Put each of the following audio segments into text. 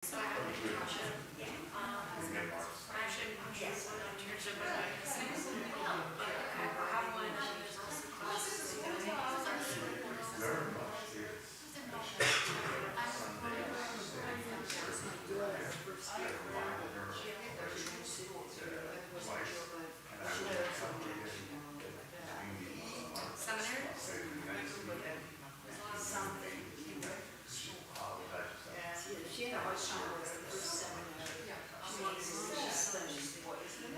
So I have an internship. I should one internship with my but I have one and there's also classes. Seminary? She had a hard time with the first seminary. She studies boys. She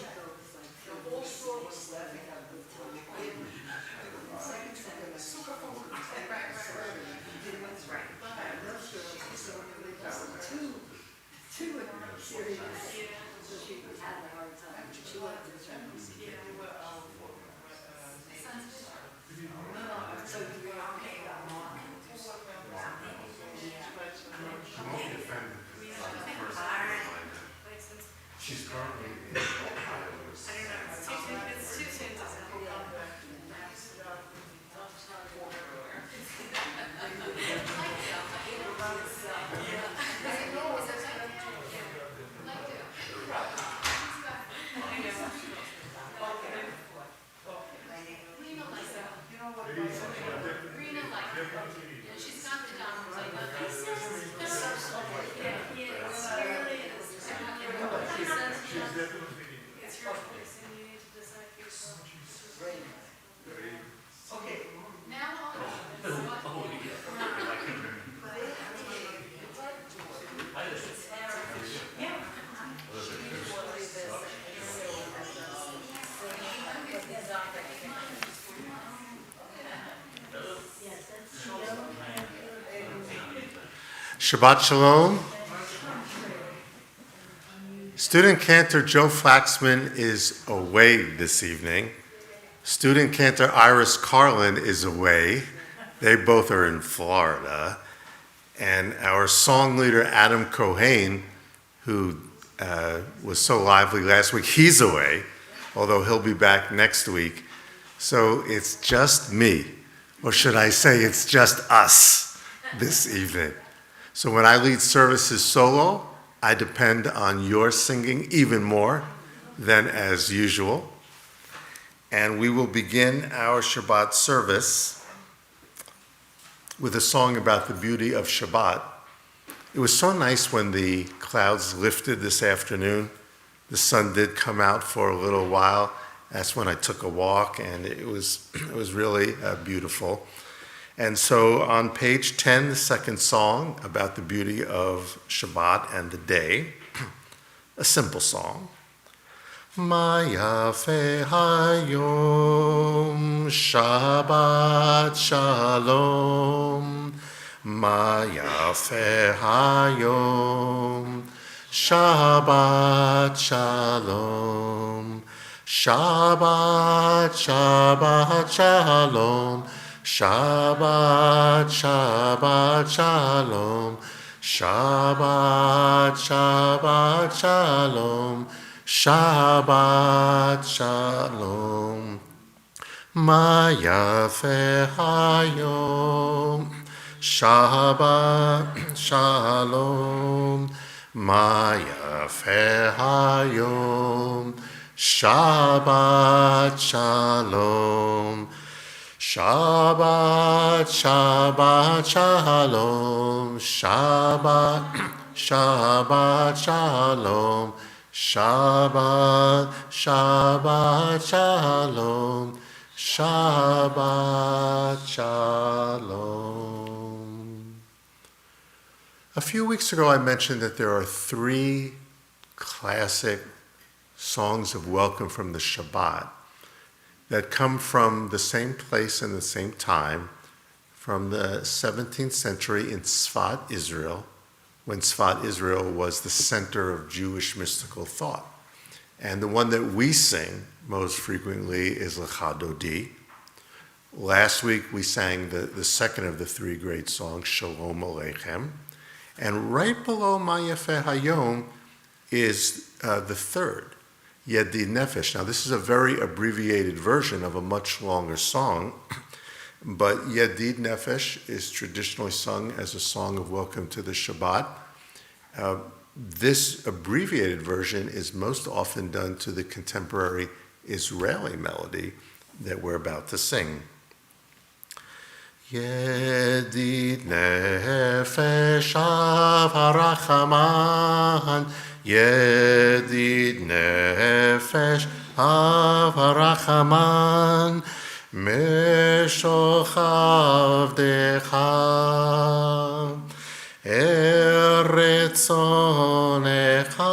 goes like the whole store was laughing at the time. Second seminary. That's right. Those girls, so they just two serious. So she had a hard time. She loved it. So you're okay about Mark. She's currently in Ohio. It's too soon to say. She's got the doctors. I know that. It's your choice and you need to decide for yourself. Okay. Now Shabbat Shalom. Student Cantor Joe Flaxman is away this evening. Student Cantor Iris Carlin is away. They both are in Florida. And our song leader Adam Cohane, who was so lively last week, he's away, although he'll be back next week. So it's just me, or should I say it's just us this evening. So when I lead services solo, I depend on your singing even more than as usual. And we will begin our Shabbat service with a song about the beauty of Shabbat. It was so nice when the clouds lifted this afternoon. The sun did come out for a little while. That's when I took a walk, and it was really beautiful. And so on page 10, the second song about the beauty of Shabbat and the day, a simple song. Ma yafe hayom Shabbat shalom. Ma yafe hayom Shabbat shalom. Shabbat, Shabbat shalom. Shabbat, Shabbat shalom. Shabbat, Shabbat shalom. Shabbat shalom. Ma yafe hayom. Shabbat shalom. Ma yafe hayom. Shabbat shalom. Shabbat, Shabbat shalom. Shabbat, Shabbat shalom. Shabbat, Shabbat shalom. Shabbat shalom. A few weeks ago I mentioned that there are 3 classic songs of welcome from the Shabbat that come from the same place and the same time, from the 17th century in Tzfat, Israel, when Tzfat, Israel was the center of Jewish mystical thought. And the one that we sing most frequently is Lecha Dodi. Last week we sang the second of the 3 great songs, Shalom Aleichem. And right below Ma Yafeh Hayom is the third, Yedi Nefesh. Now this is a very abbreviated version of a much longer song but Yedid Nefesh is traditionally sung as a song of welcome to the Shabbat. This abbreviated version is most often done to the contemporary Israeli melody that we're about to sing. Yedid Nefesh Avarachaman, Yedid Nefesh Avarachaman, Meshochav Decha, Eretz Onecha,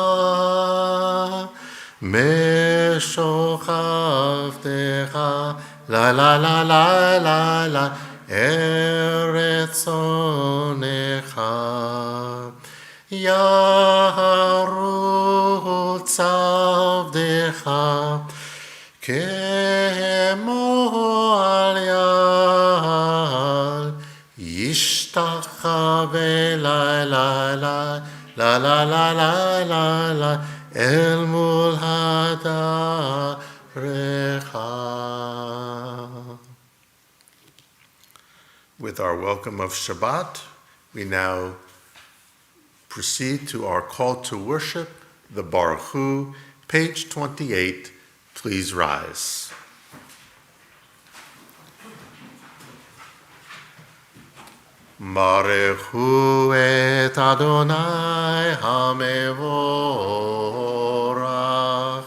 Meshochav Decha, la la la la la la, Eretz Onecha, Yarutz Avdecha, Kemo al yal, Yishtacha la la la la la la la la la, El mul hadarecha. With our welcome of Shabbat, we now proceed to our call to worship, the Baruch Hu, page 28. Please rise. Baruch Hu et Adonai HaMevorach,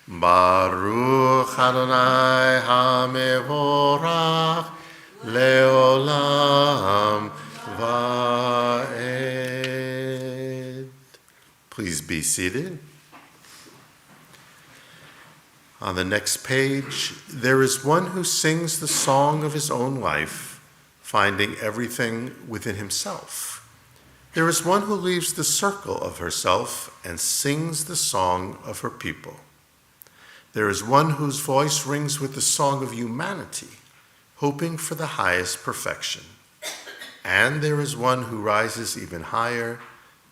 Baruch Adonai HaMevorach, Leolam Va'ed. Please be seated. On the next page, there is one who sings the song of his own life, finding everything within himself. There is one who leaves the circle of herself and sings the song of her people. There is one whose voice rings with the song of humanity, hoping for the highest perfection. And there is one who rises even higher,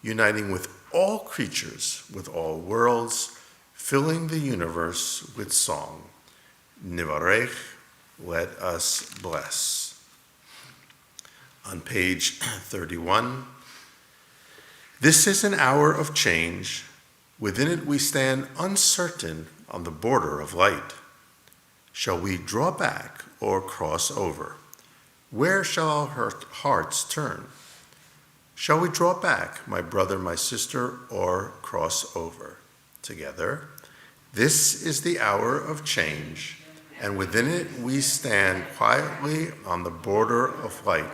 uniting with all creatures, with all worlds, filling the universe with song. Nivarech, let us bless. On page 31, this is an hour of change. Within it we stand uncertain on the border of light. Shall we draw back or cross over? Where shall our hearts turn? Shall we draw back, my brother, my sister, or cross over? Together, this is the hour of change, and within it we stand quietly on the border of light.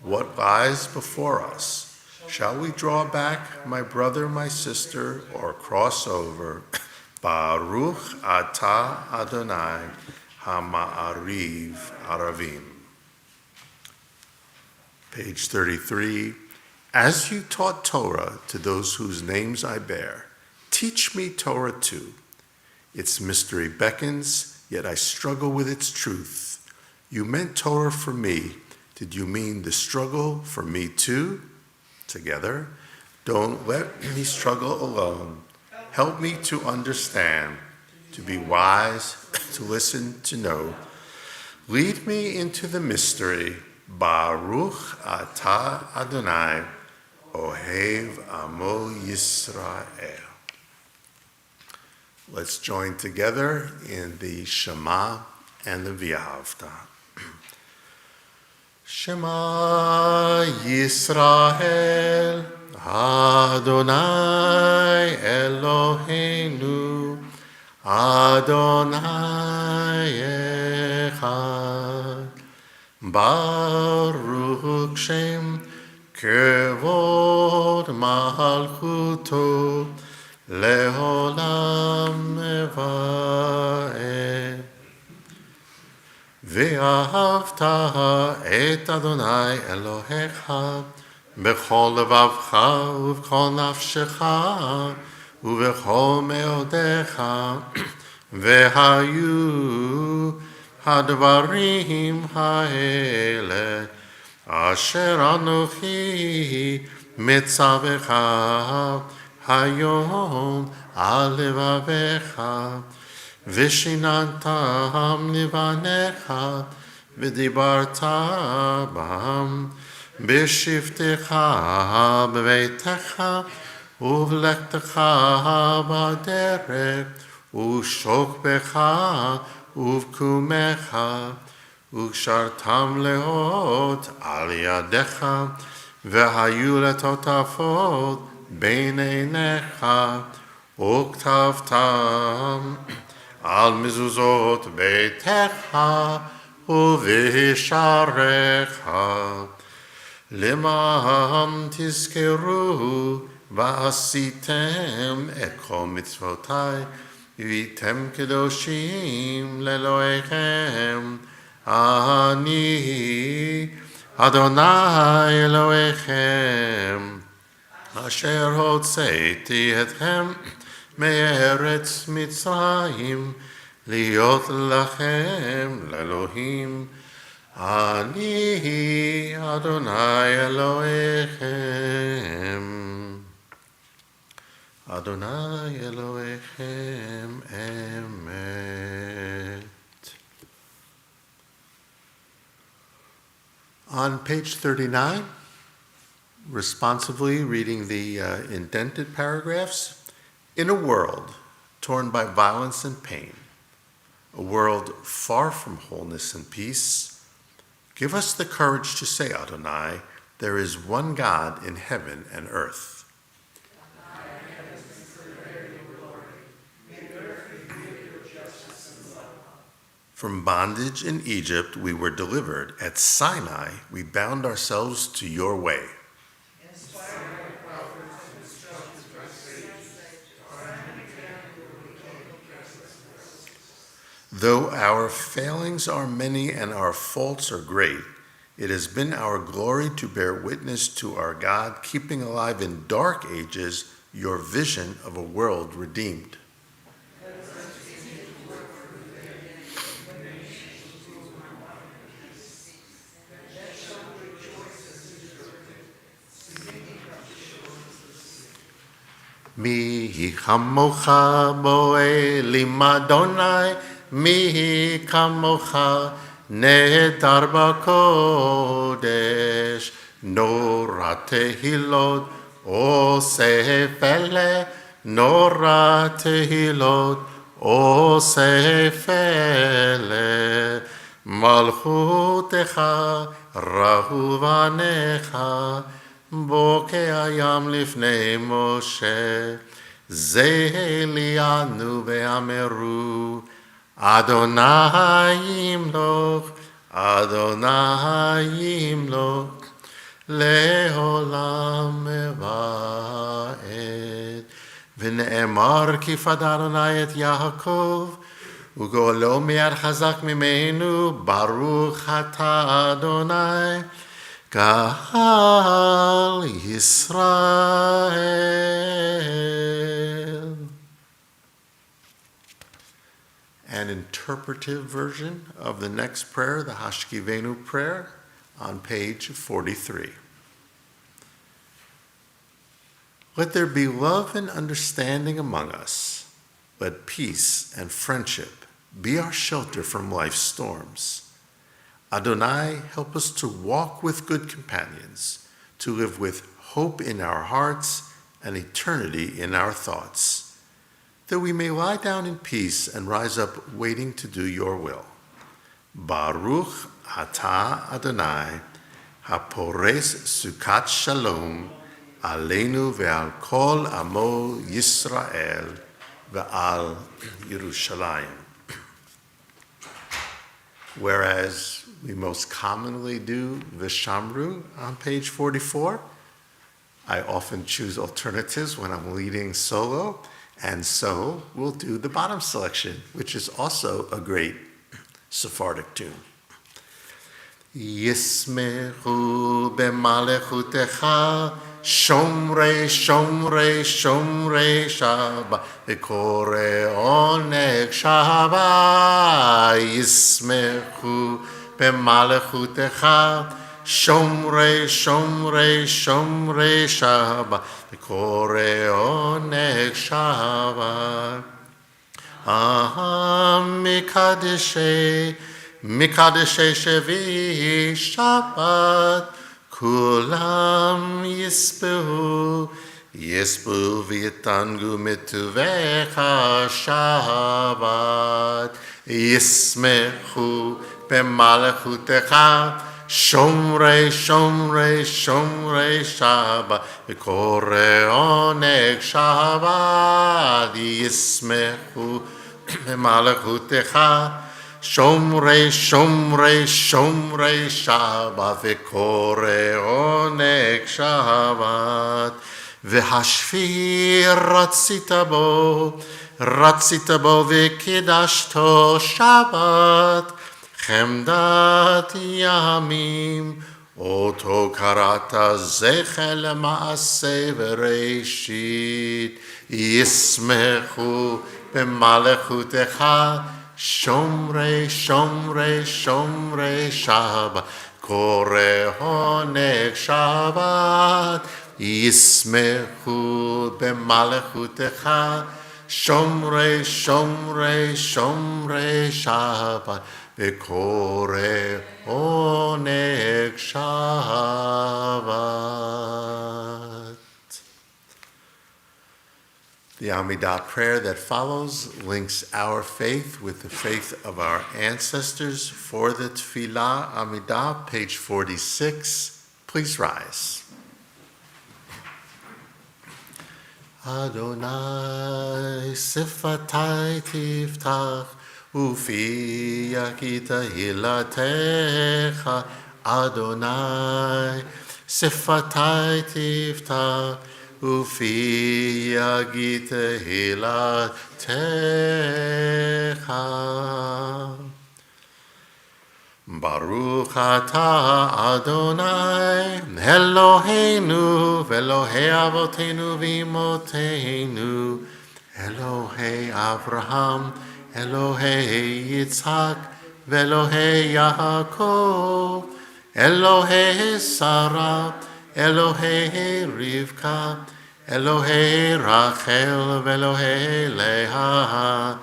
What lies before us? Shall we draw back, my brother, my sister, or cross over? Baruch atah Adonai Hama'ariv Aravim. Page 33. As you taught Torah to those whose names I bear, teach me Torah too. Its mystery beckons, yet I struggle with its truth. You meant Torah for me. Did you mean the struggle for me too? Together, don't let me struggle alone. Help me to understand, to be wise, to listen, to know. Lead me into the mystery. Baruch atah Adonai, Ohev Amo Yisrael. Let's join together in the Shema and the V'ahavta. Shema Yisrael, Adonai Eloheinu, Adonai Echad, Baruch Shem Kevod Malchuto, Leolam Evaed. ואהבת את אדוני אלוהיך בכל לבבך ובכל נפשך ובכל מאודיך, והיו הדברים האלה אשר אנוכי מצווך היום על לבביך, ושיננתם לבניך, ודיברת בם בשבתך בביתך ובלכתך בדרך ושוכבך ובקומך וקשרתם לאות על ידיך והיו לטוטפות בין עיניך וכתבתם על מזוזות ביתך ובשעריך למען תזכרו ועשיתם את כל מצוותי והייתם קדושים לאלוהיכם אני אדוני אלוהיכם אשר הוצאתי אתכם מארץ מצרים להיות לכם לאלוהים אני אדוני אלוהיכם אדוני אלוהיכם אמת. On page 39, responsively reading the indented paragraphs, in a world torn by violence and pain, a world far from wholeness and peace, give us the courage to say, Adonai, there is one God in heaven and earth. From bondage in Egypt we were delivered. At Sinai we bound ourselves to your way. Though our failings are many and our faults are great, it has been our glory to bear witness to our God, keeping alive in dark ages your vision of a world redeemed. Mi kamocha bo'elim Adonai, mi kamocha nehedar b'kodesh, nora tehilot oseh pele, nora tehilot oseh pele, malchutecha rahuvanecha, בוקע הים לפני משה, זה אלינו ואמרו, אדוני ימלוך, אדוני ימלוך, לעולם ועד. ונאמר כי פדה אדוני את יעקב, וגואלו מיד חזק ממנו, ברוך אתה אדוני, Kal Yisrael. An interpretive version of the next prayer, the Hashkivenu prayer, on page 43. Let there be love and understanding among us. Let peace and friendship be our shelter from life's storms. Adonai, help us to walk with good companions, to live with hope in our hearts and eternity in our thoughts, that we may lie down in peace and rise up waiting to do your will. Baruch atah Adonai, hapores sukat shalom, aleinu ve'al kol amo Yisrael, ve'al Yerushalayim. Whereas we most commonly do Vishamru on page 44, I often choose alternatives when I'm leading solo, and so we'll do the bottom selection, which is also a great Sephardic tune. Yismechu b'malechutecha, shomrei, shomrei, shomrei Shabbat, v'korei oneg Shabbat. Yismechu b'malechutecha, shomrei, shomrei, shomrei Shabbat, v'korei oneg Shabbat. Mikadeshei מקדשי שביעי שבת, כולם יספו ויתענגו מטובך שבת, ישמחו במלכותך, שומרי שבת, וקורא עונג שבת, ישמחו במלכותך, שומרי שבת, וקורא עונג שבת, והשביעי רצית בו וקידשתו שבת, חמדת ימים, אותו קראת זכר למעשה וראשית, ישמחו במלכותך, שומרי שבת, קורא עונג שבת, ישמחו במלכותך, שומרי שבת, וקורא עונג שבת. The Amidah prayer that follows links our faith with the faith of our ancestors. For the Tefillah Amidah, page 46. Please rise. Adonai sifatai tiftach ufi yakita hilatecha. Adonai sifatai tiftach ufi yagita hilatecha. Baruch atah Adonai Eloheinu ve'Elohei avotenu v'imotenu, Elohei Avraham, Elohei Yitzhak, ve'Elohei Yaakov, Elohei Sarah, Elohei Rivka, Elohei Rachel, ve'Elohei Leah,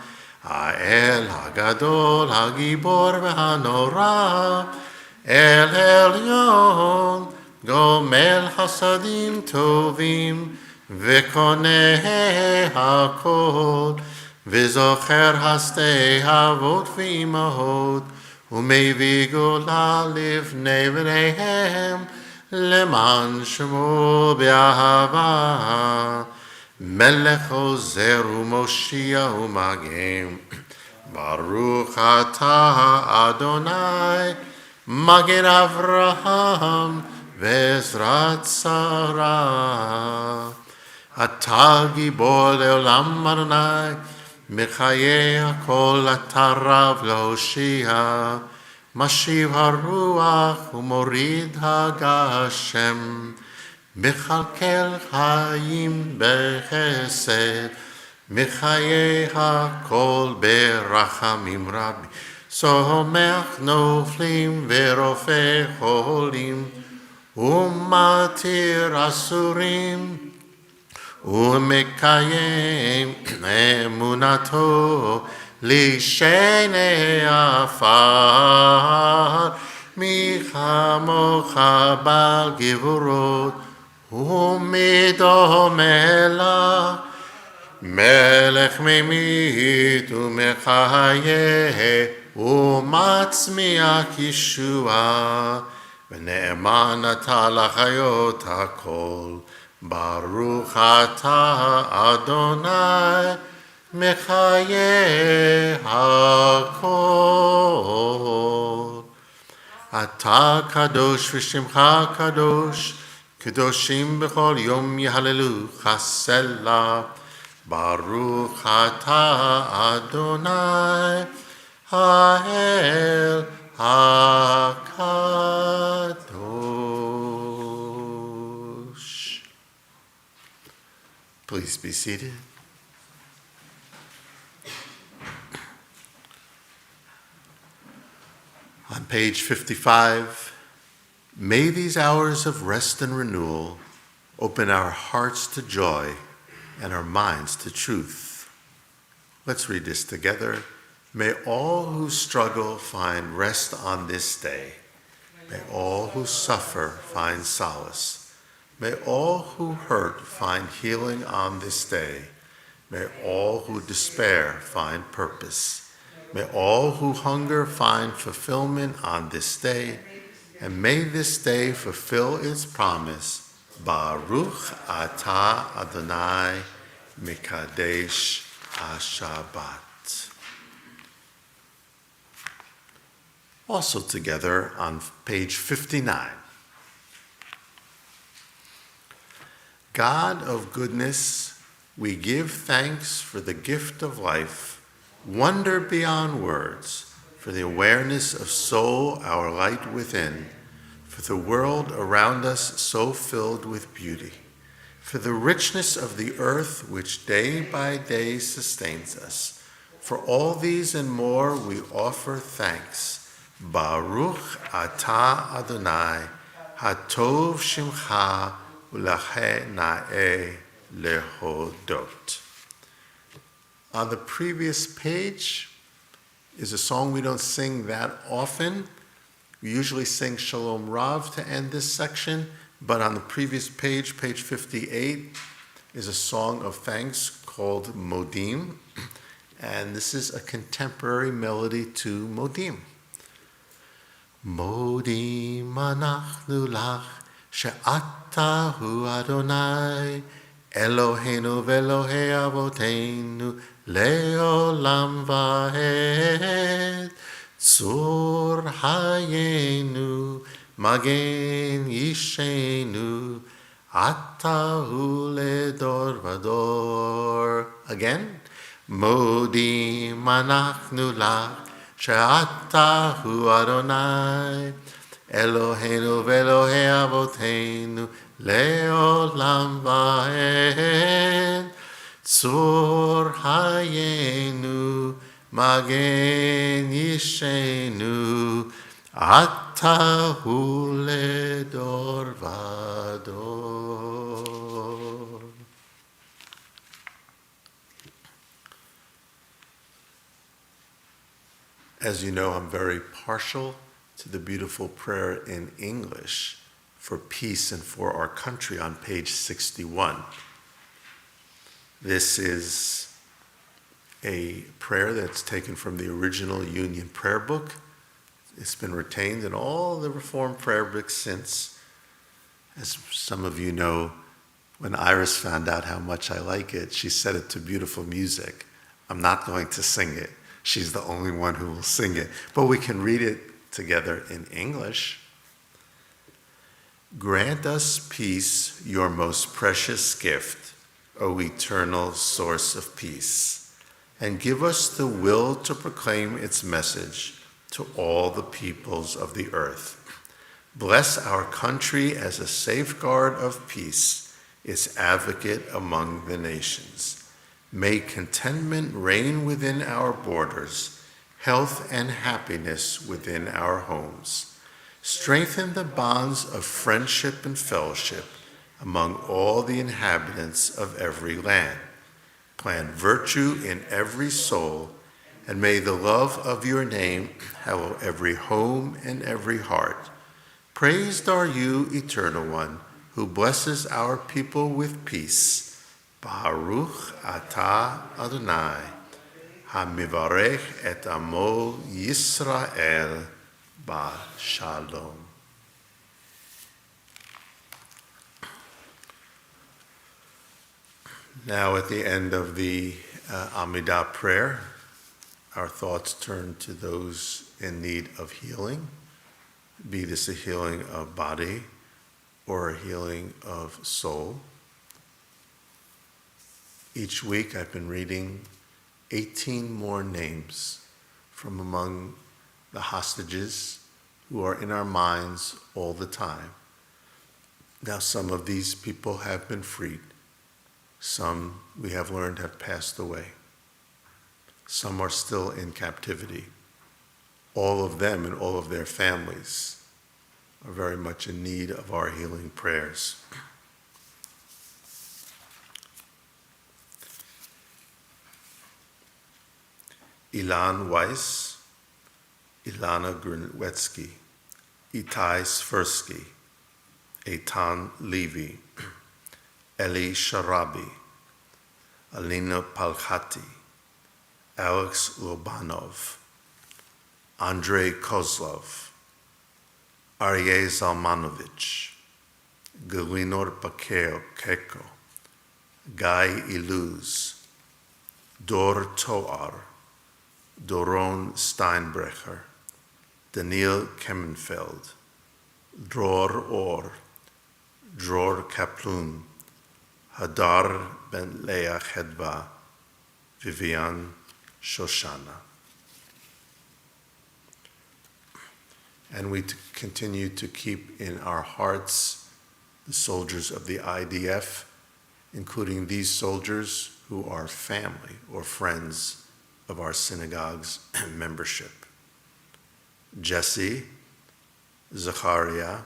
האל הגדול, הגיבור והנורא, אל עליון, גומל חסדים טובים, וקונה הכל, וזוכר הסתי אבות ואמהות, ומביא גאולה לבני בניהם, למען שמו באהבה. מלך עוזר ומושיע ומגן, ברוך אתה אדוני, מגן אברהם ועזרת שרה. אתה גיבור לעולם אדוני, מחיי הכל אתה רב להושיע, משיב הרוח ומוריד הגשם, מכלכל חיים בחסד, מחיי הכל ברחמים רבים, סומך נופלים ורופא חולים, ומתיר אסורים, ומקיים אמונתו לשני עפר, מי כמוך בעל גבורות, ומדומה לך, מלך ממית ומחיה, ומצמיח ישועה, ונאמן אתה לחיות הכל. ברוך אתה אדוני, מחיה הכל. אתה קדוש ושמך קדוש, קדושים בכל יום יהללוך סלה. ברוך אתה אדוני, האל הקדוש. Please be seated. On page 55, may these hours of rest and renewal open our hearts to joy and our minds to truth. Let's read this together. May all who struggle find rest on this day. May all who suffer find solace. May all who hurt find healing on this day. May all who despair find purpose. May all who hunger find fulfillment on this day. And may this day fulfill its promise. Baruch atah Adonai Mikadesh HaShabbat. Also together on page 59. God of goodness, we give thanks for the gift of life, wonder beyond words, for the awareness of soul, our light within, for the world around us so filled with beauty, for the richness of the earth which day by day sustains us. For all these and more we offer thanks. Baruch atah Adonai, hatov shimcha u'lacheh na'eh lehodot. On the previous page is a song we don't sing that often. We usually sing Shalom Rav to end this section, but on the previous page, page 58, is a song of thanks called Modim, and this is a contemporary melody to Modim. Modim anachnu lach she'ata hu Adonai Eloheinu ve'Elohei avoteinu le'olam va'ed tzur hayenu magen yishenu ata hu ledor vador. Again, Modim anachnu lach she'ata hu Adonai Eloheinu ve'Elohei avoteinu le'olam va'ed tzur hayenu magen yishenu ata hu ledor vador. As you know, I'm very partial to the beautiful prayer in English for peace and for our country on page 61. This is a prayer that's taken from the original Union Prayer Book. It's been retained in all the Reformed prayer books since. As some of you know, when Iris found out how much I like it, she set it to beautiful music. I'm not going to sing it. She's the only one who will sing it. But we can read it together in English. Grant us peace, your most precious gift, O eternal source of peace, and give us the will to proclaim its message to all the peoples of the earth. Bless our country as a safeguard of peace, its advocate among the nations. May contentment reign within our borders, health and happiness within our homes. Strengthen the bonds of friendship and fellowship among all the inhabitants of every land. Plant virtue in every soul, and may the love of your name hallow every home and every heart. Praised are you, Eternal One, who blesses our people with peace. Baruch atah Adonai, hamivarech et amo Yisrael b'shalom. Now at the end of the Amidah prayer, our thoughts turn to those in need of healing, be this a healing of body or a healing of soul. Each week I've been reading 18 more names from among the hostages who are in our minds all the time. Now some of these people have been freed. Some we have learned have passed away. Some are still in captivity. All of them and all of their families are very much in need of our healing prayers. Ilan Weiss, Ilana Grunwetsky, Itai Svirsky, Eitan Levy, Eli Sharabi, Alina Palkhati, Alex Lobanov, Andrei Kozlov, Aryeh Zalmanovich, Galinor Keko, Guy Iluz, Dor Toar, Doron Steinbrecher, Daniel Kemmenfeld, Dror Or, Dror Kaplun, Hadar Ben Leah Hedva, Vivian Shoshana. And we continue to keep in our hearts the soldiers of the IDF, including these soldiers who are family or friends of our synagogue's membership. Jesse, Zachariah,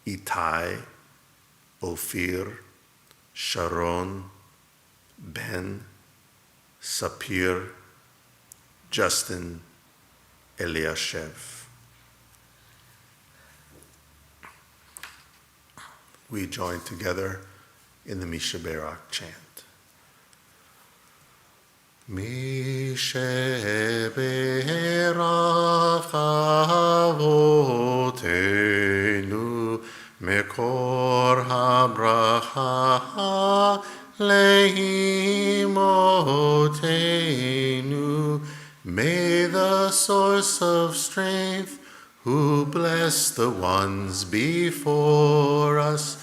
Itai, Ophir, Sharon, Ben, Sapir, Justin, Eliashev. We join together in the Misha Berak chant. Misha Berak Avotenu Mekor HaBracha Leimotenu. May the source of strength, who bless the ones before us,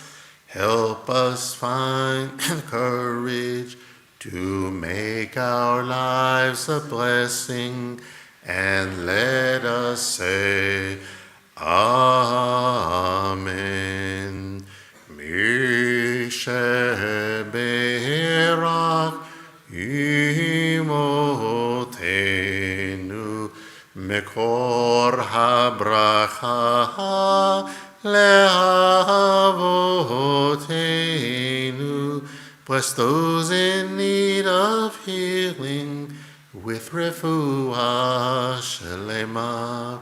help us find courage to make our lives a blessing, and let us say, Amen. Mishe Berak Imotenu Mekor HaBracha Le'avotenu. Bless those in need of healing with refuah shelema,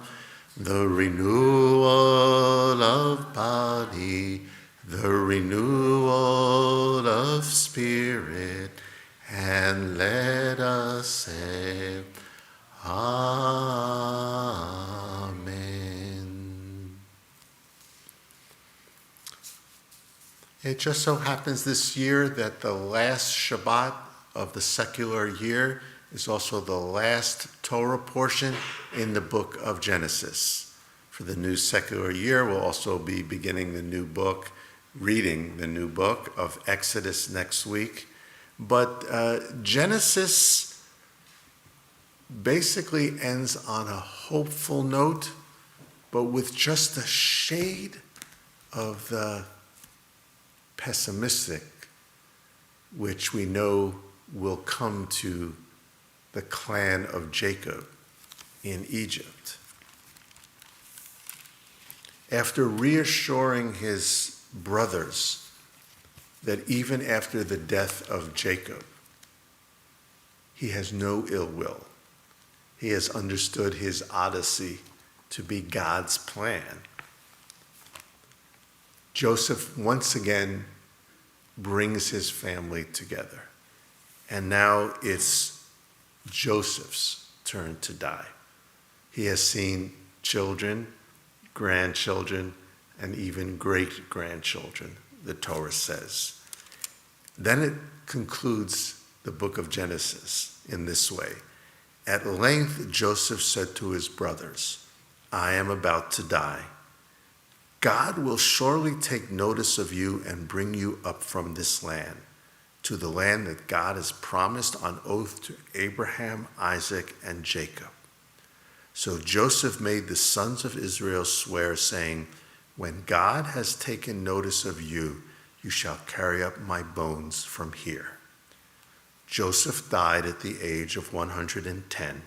the renewal of body, the renewal of spirit, and let us say, Amen. It just so happens this year that the last Shabbat of the secular year is also the last Torah portion in the book of Genesis. For the new secular year, we'll also be beginning the new book, reading the new book of Exodus next week. But Genesis basically ends on a hopeful note, but with just a shade of the pessimistic, which we know will come to the clan of Jacob in Egypt. After reassuring his brothers that even after the death of Jacob, he has no ill will. He has understood his odyssey to be God's plan. Joseph once again brings his family together. And now it's Joseph's turn to die. He has seen children, grandchildren, and even great-grandchildren, the Torah says. Then it concludes the book of Genesis in this way. At length, Joseph said to his brothers, I am about to die. God will surely take notice of you and bring you up from this land, to the land that God has promised on oath to Abraham, Isaac, and Jacob. So Joseph made the sons of Israel swear, saying, when God has taken notice of you, you shall carry up my bones from here. Joseph died at the age of 110,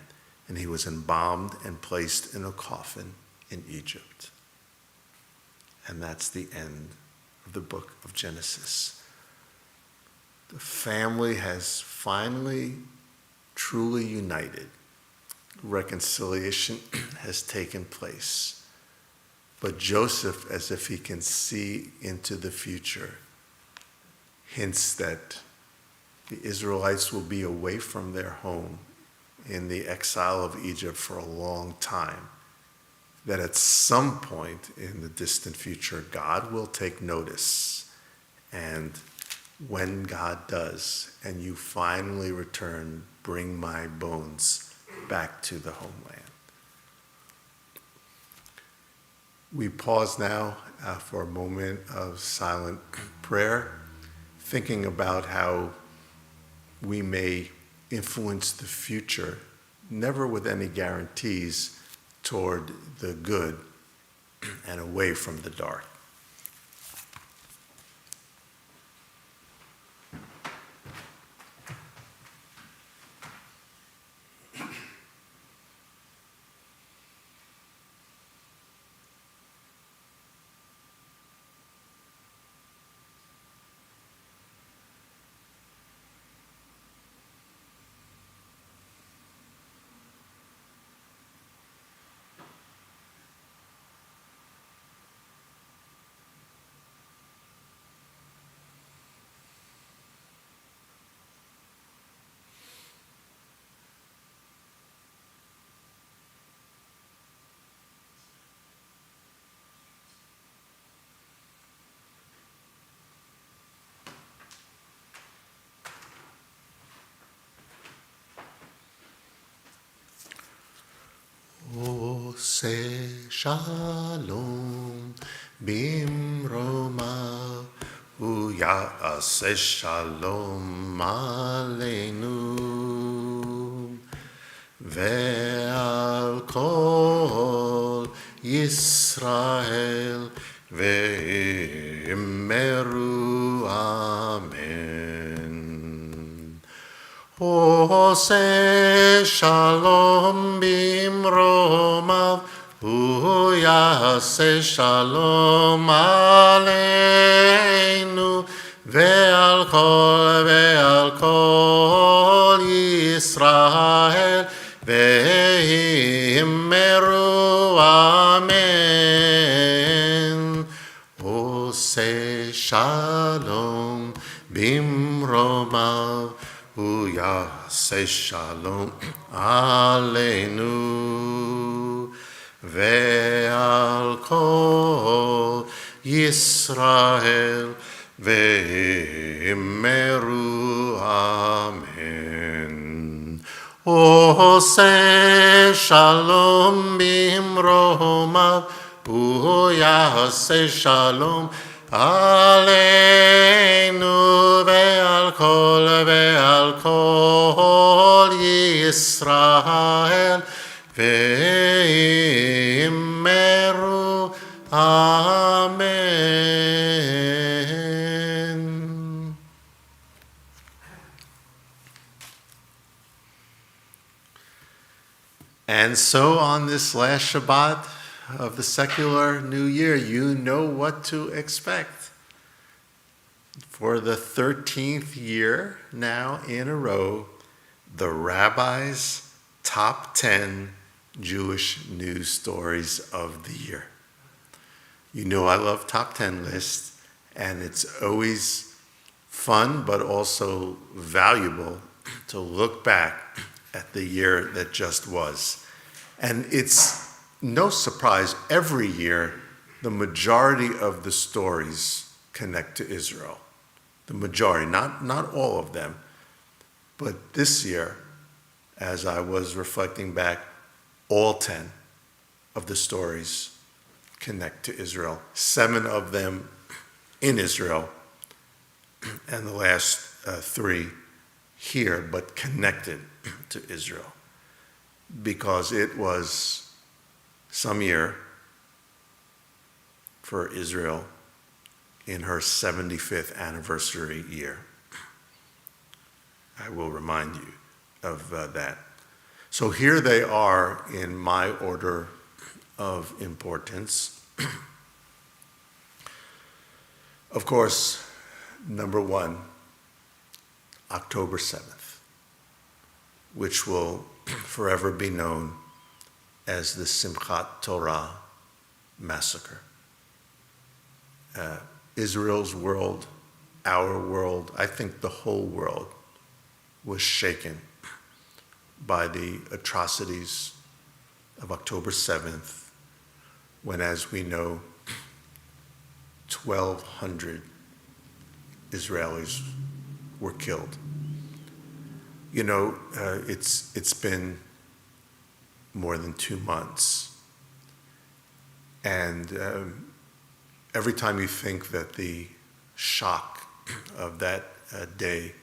and he was embalmed and placed in a coffin in Egypt. And that's the end of the book of Genesis. The family has finally truly united reconciliation has taken place. But Joseph, as if he can see into the future, hints that the Israelites will be away from their home in the exile of Egypt for a long time. That at some point in the distant future, God will take notice. And when God does, and you finally return, bring my bones back to the homeland. We pause now for a moment of silent prayer, thinking about how we may influence the future, never with any guarantees, toward the good and away from the dark. עושה שלום במרומיו, הוא יעשה שלום עלינו, ועל כל ישראל ואמרו אמן. עושה שלום במרומיו, הוא יעשה שלום עלינו, ועל כל ישראל ואמרו אמן. עושה שלום במרומיו, הוא יעשה שלום עלינו, ועל כל ישראל ואמרו אמן. עושה שלום במרומיו, הוא יעשה שלום עלינו, ועל כל ישראל ואמרו אמן. And so on this last Shabbat of the secular New Year, you know what to expect. For the 13th year now in a row, the Rabbi's top 10 Jewish news stories of the year. You know I love top 10 lists, and it's always fun but also valuable to look back at the year that just was. And it's no surprise, every year the majority of the stories connect to Israel. The majority, not all of them. But this year, as I was reflecting back, all 10 of the stories connect to Israel. 7 of them in Israel, and the last 3 here, but connected to Israel. Because it was some year for Israel in her 75th anniversary year. I will remind you of that. So here they are in my order of importance. Of course, number 1, October 7th, which will forever be known as the Simchat Torah massacre. Israel's world, our world, I think the whole world was shaken by the atrocities of October 7th, when, as we know, 1,200 Israelis were killed. You know, it's been more than 2 months, and every time you think that the shock of that day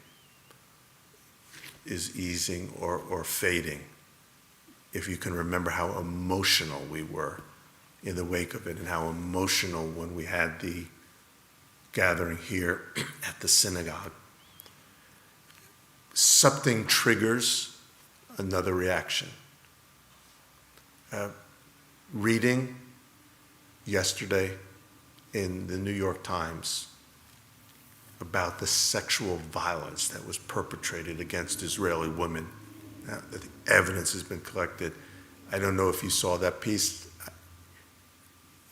is easing or fading, if you can remember how emotional we were in the wake of it, and how emotional when we had the gathering here at the synagogue, something triggers another reaction. Reading yesterday in the New York Times about the sexual violence that was perpetrated against Israeli women. The evidence has been collected. I don't know if you saw that piece.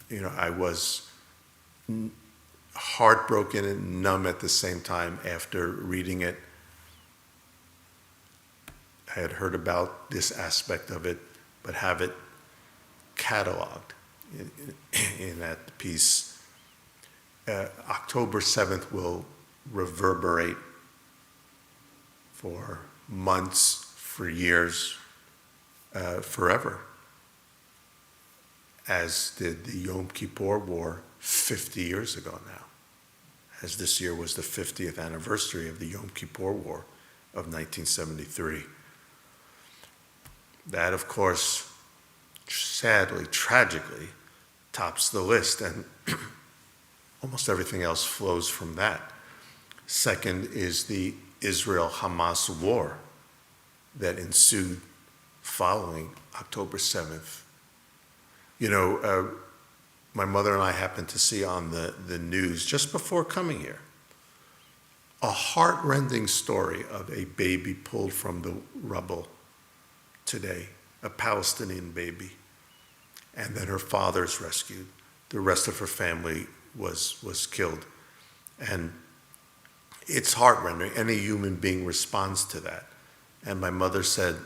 You know, I was heartbroken and numb at the same time after reading it. I had heard about this aspect of it, but have it cataloged in that piece. October 7th will reverberate for months, for years, forever, as did the Yom Kippur War 50 years ago now, as this year was the 50th anniversary of the Yom Kippur War of 1973. That, of course, sadly, tragically, tops the list, and almost everything else flows from that. Second is the Israel-Hamas war that ensued following October 7th. You know, my mother and I happened to see on the news just before coming here a heart-rending story of a baby pulled from the rubble today, a Palestinian baby, and then her father's rescued. The rest of her family was killed. And it's heart-rending. Any human being responds to that. And my mother said,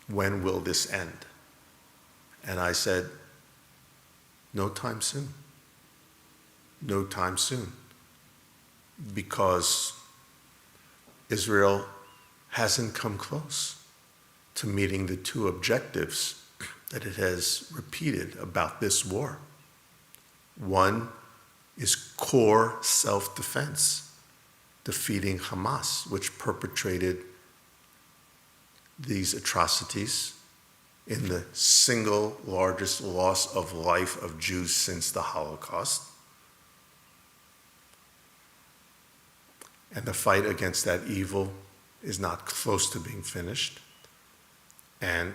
"When will this end?" And I said, "No time soon. No time soon." Because Israel hasn't come close to meeting the two objectives that it has repeated about this war. One is core self-defense, defeating Hamas, which perpetrated these atrocities in the single largest loss of life of Jews since the Holocaust. And the fight against that evil is not close to being finished. And,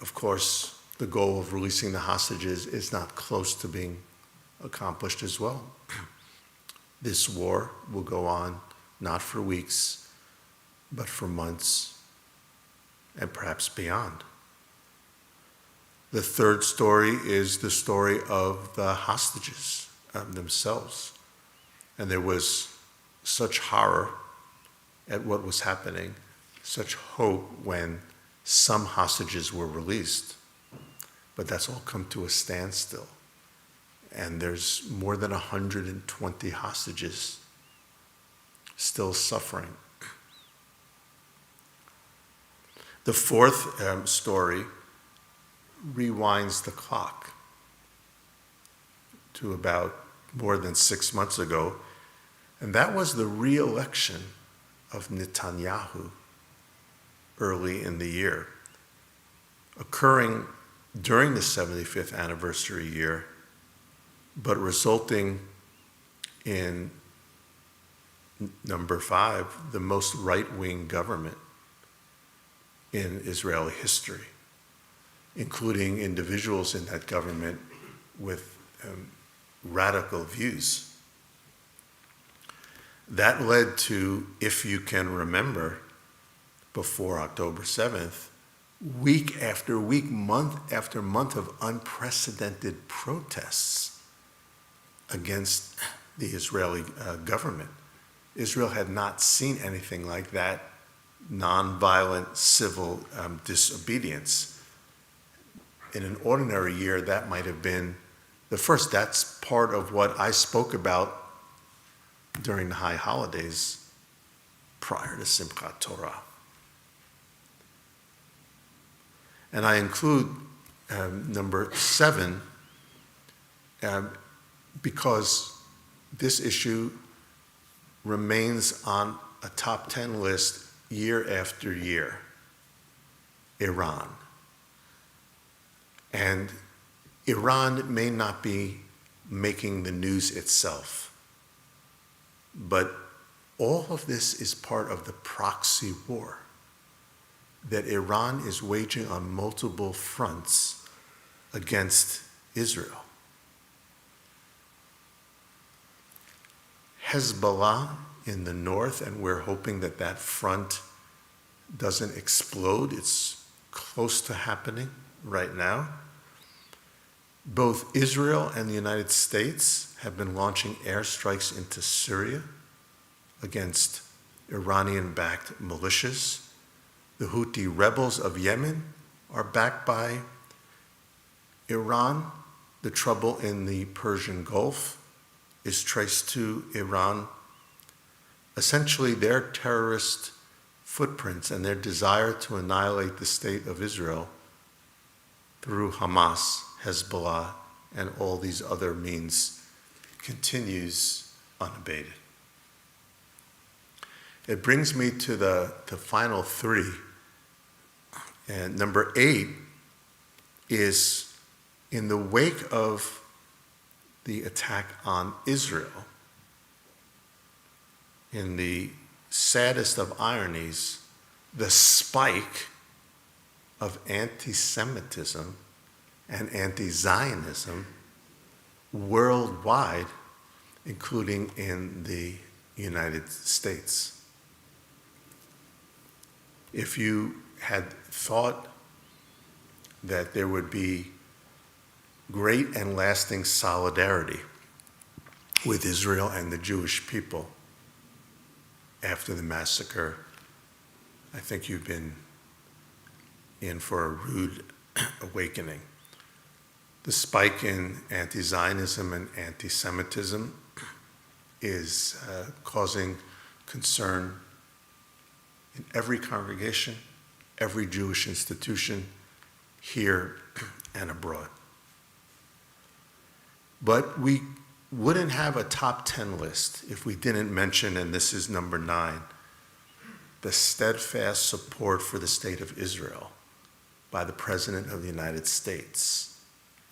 of course, the goal of releasing the hostages is not close to being accomplished as well. This war will go on not for weeks, but for months and perhaps beyond. The third story is the story of the hostages themselves. And there was such horror at what was happening, such hope when some hostages were released. But that's all come to a standstill. And there's more than 120 hostages still suffering. The fourth story rewinds the clock to about more than 6 months ago, and that was the re-election of Netanyahu early in the year, occurring during the 75th anniversary year, but resulting in number 5, the most right-wing government in Israeli history, including individuals in that government with radical views. That led to, if you can remember, before October 7th, week after week, month after month of unprecedented protests against the Israeli government. Israel had not seen anything like that, nonviolent civil disobedience. In an ordinary year, that might have been the first. That's part of what I spoke about during the high holidays prior to Simchat Torah. And I include number 7 because this issue remains on a top 10 list year after year. Iran. And Iran may not be making the news itself, but all of this is part of the proxy war that Iran is waging on multiple fronts against Israel. Hezbollah in the north, and we're hoping that that front doesn't explode. It's close to happening right now. Both Israel and the United States have been launching airstrikes into Syria against Iranian-backed militias. The Houthi rebels of Yemen are backed by Iran. The trouble in the Persian Gulf is traced to Iran. Essentially, their terrorist footprints and their desire to annihilate the state of Israel through Hamas, Hezbollah, and all these other means continues unabated. It brings me to the final 3. And number 8 is in the wake of the attack on Israel, in the saddest of ironies, the spike of anti-Semitism and anti-Zionism worldwide, including in the United States. If you had thought that there would be great and lasting solidarity with Israel and the Jewish people after the massacre, I think you've been in for a rude awakening. The spike in anti-Zionism and anti-Semitism is causing concern in every congregation, every Jewish institution, here and abroad. But we wouldn't have a top 10 list if we didn't mention, and this is number 9, the steadfast support for the state of Israel by the President of the United States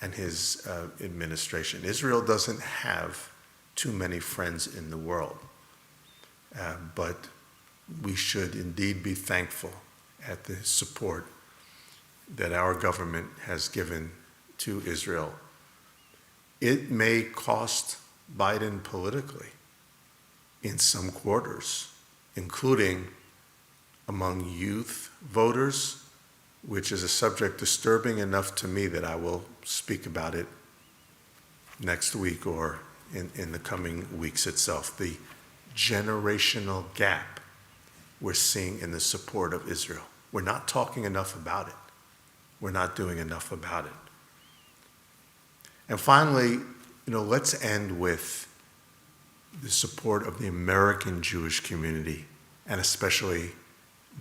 and his administration. Israel doesn't have too many friends in the world, but we should indeed be thankful at the support that our government has given to Israel. It may cost Biden politically in some quarters, including among youth voters, which is a subject disturbing enough to me that I will speak about it next week or in the coming weeks itself. The generational gap we're seeing in the support of Israel. We're not talking enough about it. We're not doing enough about it. And finally, let's end with the support of the American Jewish community, and especially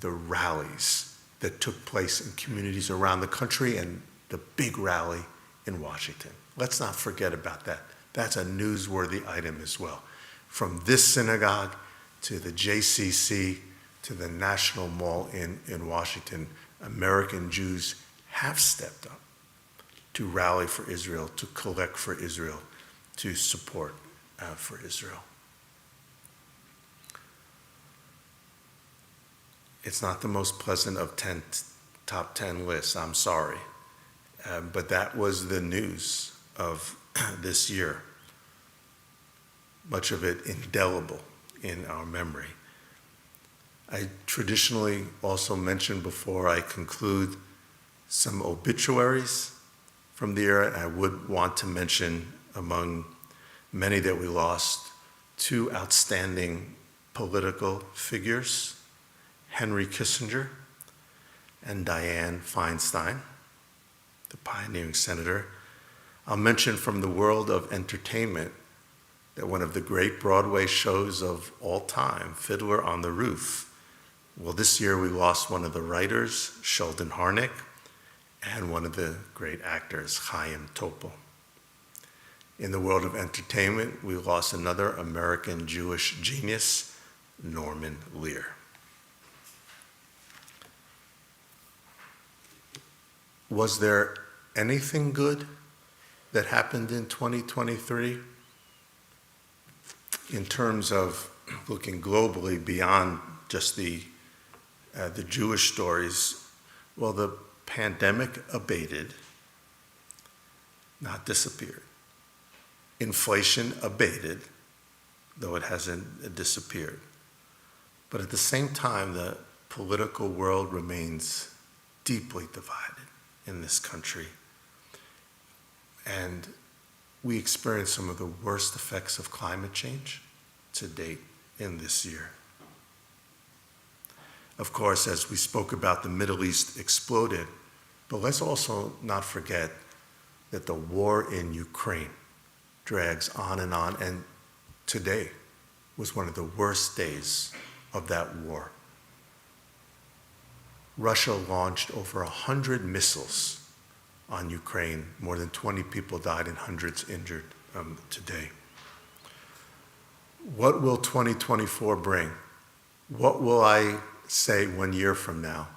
the rallies that took place in communities around the country and the big rally in Washington. Let's not forget about that. That's a newsworthy item as well. From this synagogue to the JCC to the National Mall in Washington, American Jews have stepped up to rally for Israel, to collect for Israel, to support for Israel. It's not the most pleasant of top 10 lists, I'm sorry. But that was the news of this year. Much of it indelible in our memory. I traditionally also mention before I conclude some obituaries from the era. I would want to mention, among many that we lost, two outstanding political figures, Henry Kissinger and Dianne Feinstein, the pioneering senator. I'll mention from the world of entertainment that one of the great Broadway shows of all time, Fiddler on the Roof, well, this year we lost one of the writers, Sheldon Harnick, and one of the great actors, Chaim Topol. In the world of entertainment, we lost another American Jewish genius, Norman Lear. Was there anything good that happened in 2023 in terms of looking globally beyond just the Jewish stories? Well, the pandemic abated, not disappeared. Inflation abated, though it hasn't disappeared. But at the same time, the political world remains deeply divided in this country. And we experience some of the worst effects of climate change to date in this year. Of course, as we spoke about, the Middle East exploded, but let's also not forget that the war in Ukraine drags on, and today was one of the worst days of that war. Russia launched over 100 missiles on Ukraine. More than 20 people died and hundreds injured today. What will 2024 bring? What will I say 1 year from now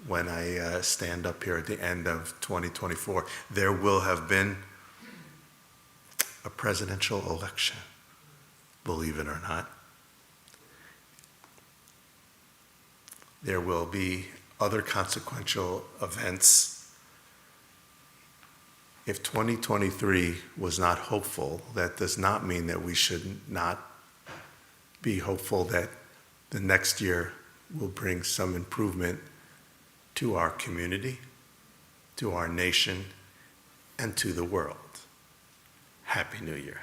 when I stand up here at the end of 2024? There will have been a presidential election, believe it or not. There will be other consequential events. If 2023 was not hopeful, that does not mean that we should not be hopeful that the next year will bring some improvement to our community, to our nation, and to the world. Happy New Year.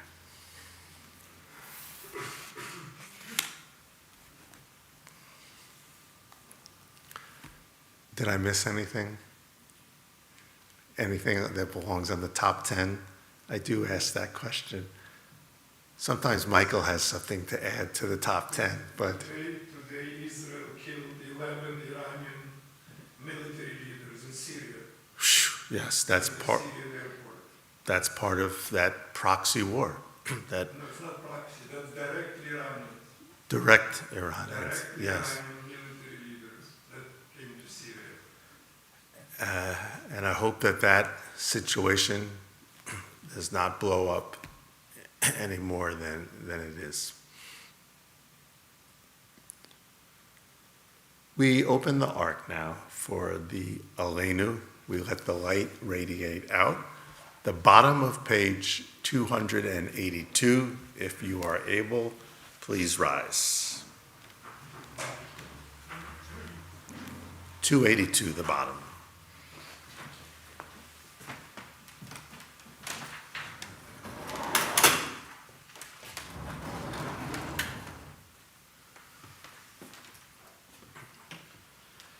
Did I miss anything? Anything that belongs on the top 10? I do ask that question. Sometimes Michael has something to add to the top 10, but... Today Israel killed 11 Iranian military leaders in Syria. Yes, that's part of that proxy war. No, it's not proxy, that's directly Iranian. Direct Iranians, yes. Iranian military leaders that came to Syria. And I hope that that situation does not blow up any more than it is. We open the ark now for the Aleinu. We let the light radiate out. The bottom of page 282, if you are able, please rise. 282, the bottom.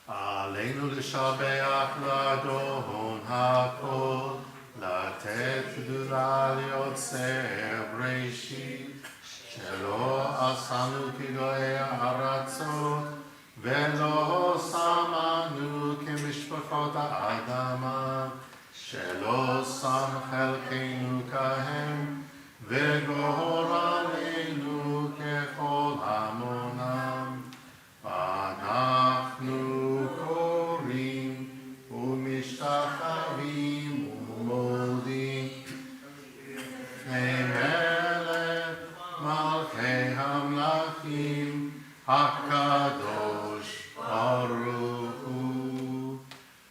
עלינו לשבח לאדון הכל, לתת גדולה ליוצר בראשית, שלא עשנו כגויי הארצות, ולא שמנו כמשפחות האדמה, שלא שם חלקנו כהם, וגורלנו ככל המונם. ואנחנו קוראים ומשתחווים ומודים לפני מלך מלכי המלכים הקדוש ברוך הוא,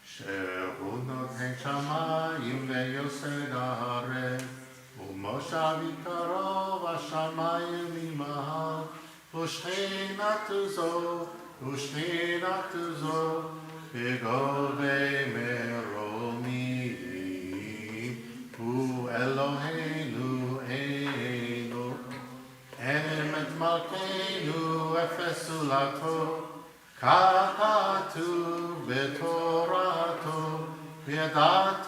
שהוא נותן שמיים ויוסד הארץ, ומושב יקרו השמיים ממעל, ושכינתו זו בגובי מרום. בסולתו, ככתוב בתורתו, וידעת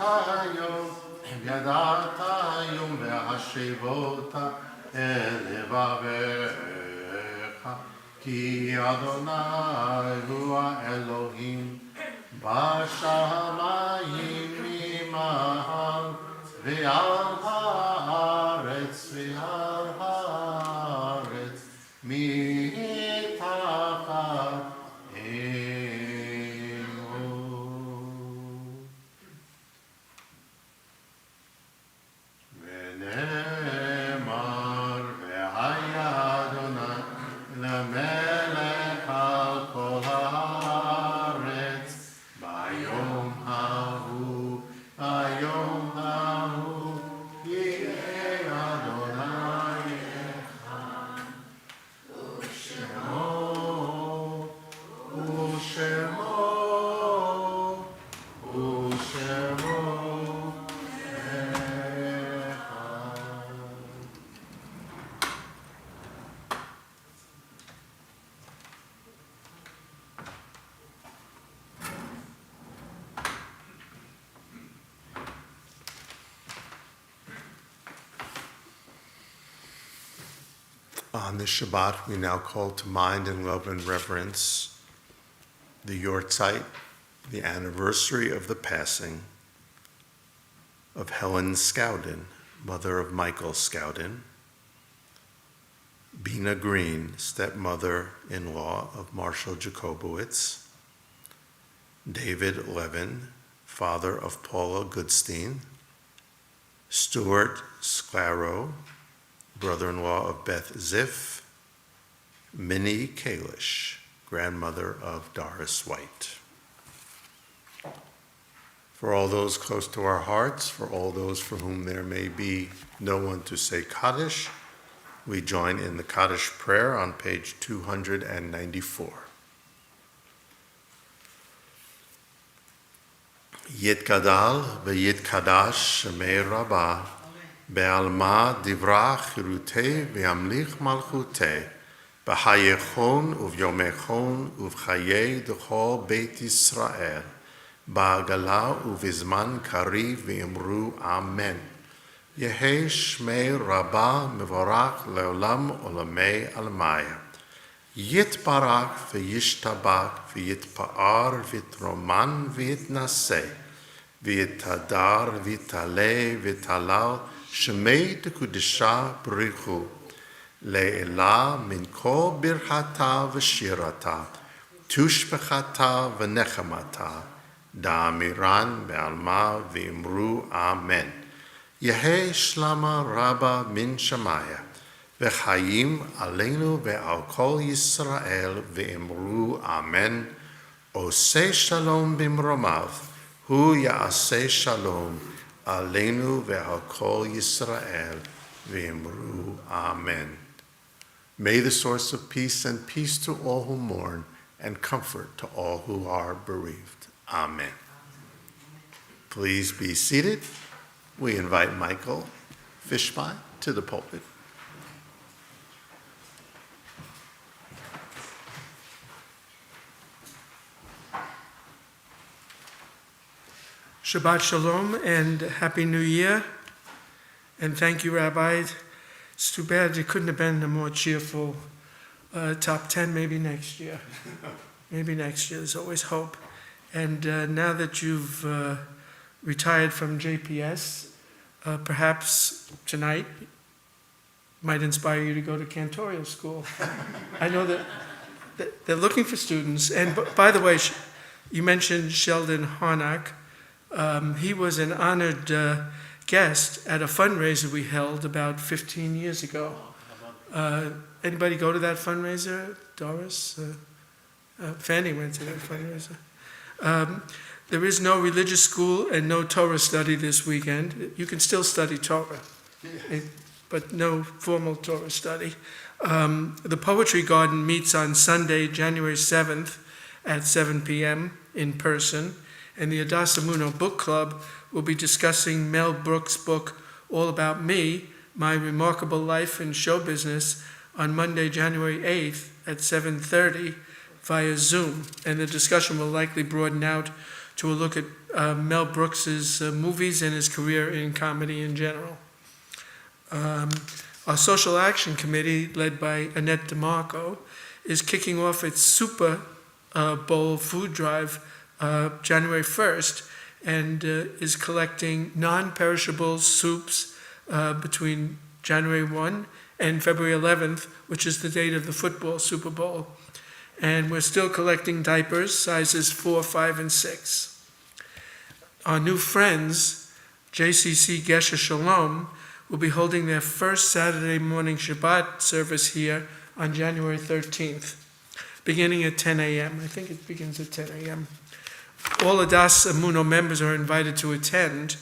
היום והשיבות אל לבביך, כי אדוני הוא האלוהים בשמיים ממעל ועל הארץ מתחת עמו. ונאמר והיה אדוני למלך על כל הארץ ביום ההוא יהיה אדוני אחד ושמו On this Shabbat, we now call to mind in love and reverence the Yortzeit, the anniversary of the passing of Helen Skowden, mother of Michael Skowden, Bina Green, stepmother-in-law of Marshall Jacobowitz, David Levin, father of Paula Goodstein, Stuart Sclaro, brother-in-law of Beth Ziff, Minnie Kalish, grandmother of Doris White. For all those close to our hearts, for all those for whom there may be no one to say Kaddish, we join in the Kaddish prayer on page 294. Yitkadal v'yitkadash shemei Rabba, Be'alma divra chirutei ve'amlich malchutei, b'hayechon uvyomechon uv'chayei d'chol Beit Yisrael, ba'agala uv'izman kariv ve'imru Amen. Yehi shmei Rabba mevorach le'olam olamei almaya. Yitbarach ve'yishtabach ve'yitpa'ar v'yitroman ve'yitnaseh, ve'yitadar ve'yitaleh ve'yitalal Shemei Tekudisha B'richu Le'ela Min Kol Birchata V'Shirata Tushbechata V'Nechamata Da'amiran Be'alma V'imru Amen. Yehi Shlama Rabba Min Shemaya V'chayim Aleinu Ve'al Kol Yisrael V'imru Amen. Osei Shalom B'mromav Hu Ya'aseh Shalom Aleinu ve'al kol Yisrael v'imru Amen. May the source of peace send peace to all who mourn and comfort to all who are bereaved. Amen. Please be seated. We invite Michael Fishbein to the pulpit. Shabbat Shalom and Happy New Year. And thank you, Rabbi. It's too bad it couldn't have been a more cheerful top 10, maybe next year. Maybe next year, there's always hope. And now that you've retired from JPS, perhaps tonight might inspire you to go to Cantorial school. I know that they're looking for students. And by the way, you mentioned Sheldon Harnack. He was an honored guest at a fundraiser we held about 15 years ago. Anybody go to that fundraiser? Doris? Fanny went to that fundraiser. There is no religious school and no Torah study this weekend. You can still study Torah, but no formal Torah study. The Poetry Garden meets on Sunday, January 7th at 7 p.m. in person. And the Emuno Book Club will be discussing Mel Brooks' book, All About Me, My Remarkable Life in Show Business, on Monday, January 8th at 7:30 via Zoom, and the discussion will likely broaden out to a look at Mel Brooks's movies and his career in comedy in general. Our Social Action Committee, led by Annette DeMarco, is kicking off its Super Bowl food drive January 1st, and is collecting non-perishable soups between January 1 and February 11th, which is the date of the football Super Bowl. And we're still collecting diapers, sizes 4, 5, and 6. Our new friends, JCC Gesher Shalom, will be holding their first Saturday morning Shabbat service here on January 13th, beginning at 10 a.m. I think it begins at 10 a.m. All Adas Emuno members are invited to attend,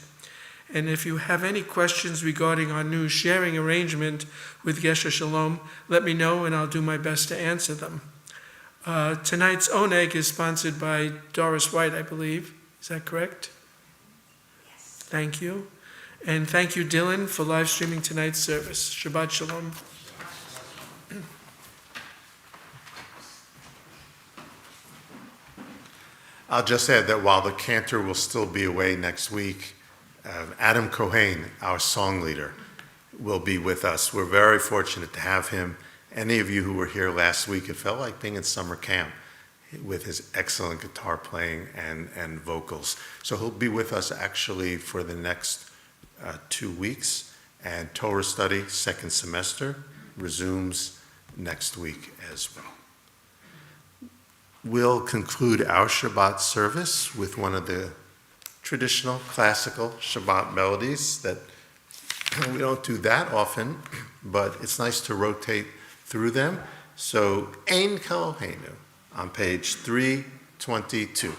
and if you have any questions regarding our new sharing arrangement with Gesher Shalom, let me know and I'll do my best to answer them. Tonight's Oneg is sponsored by Doris White, I believe. Is that correct? Yes. Thank you. And thank you, Dylan, for live streaming tonight's service. Shabbat Shalom. I'll just add that while the Cantor will still be away next week, Adam Cohen, our song leader, will be with us. We're very fortunate to have him. Any of you who were here last week, it felt like being in summer camp with his excellent guitar playing and vocals. So he'll be with us actually for the next 2 weeks, and Torah study, second semester, resumes next week as well. We'll conclude our Shabbat service with one of the traditional classical Shabbat melodies that we don't do that often, but it's nice to rotate through them. So, Ein Keloheinu on page 322.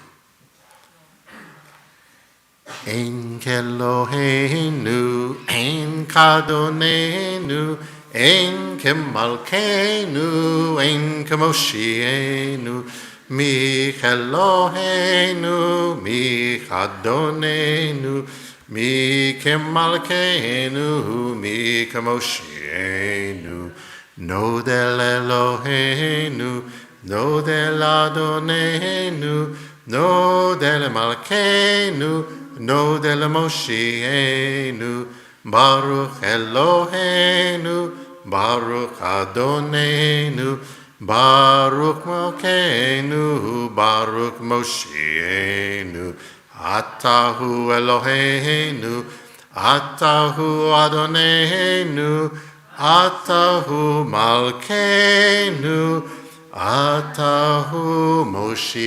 Ein Keloheinu, Ein Kadonenu, Ein Kemalkeinu, Ein Kemoshienu, Mi Keloheinu, Mi Kadonenu, Mi Kemalkeinu, Mi Kemoshienu. Nodel Eloheinu, Nodel Adonenu, Nodel Malkeinu, Nodel Moshienu, Baruch Eloheinu, Baruch Adonenu, Baruch Malkeinu, Baruch Moshienu, Atahu Eloheinu, Atahu Adonenu, Atahu Malkeinu, Atahu Moshienu.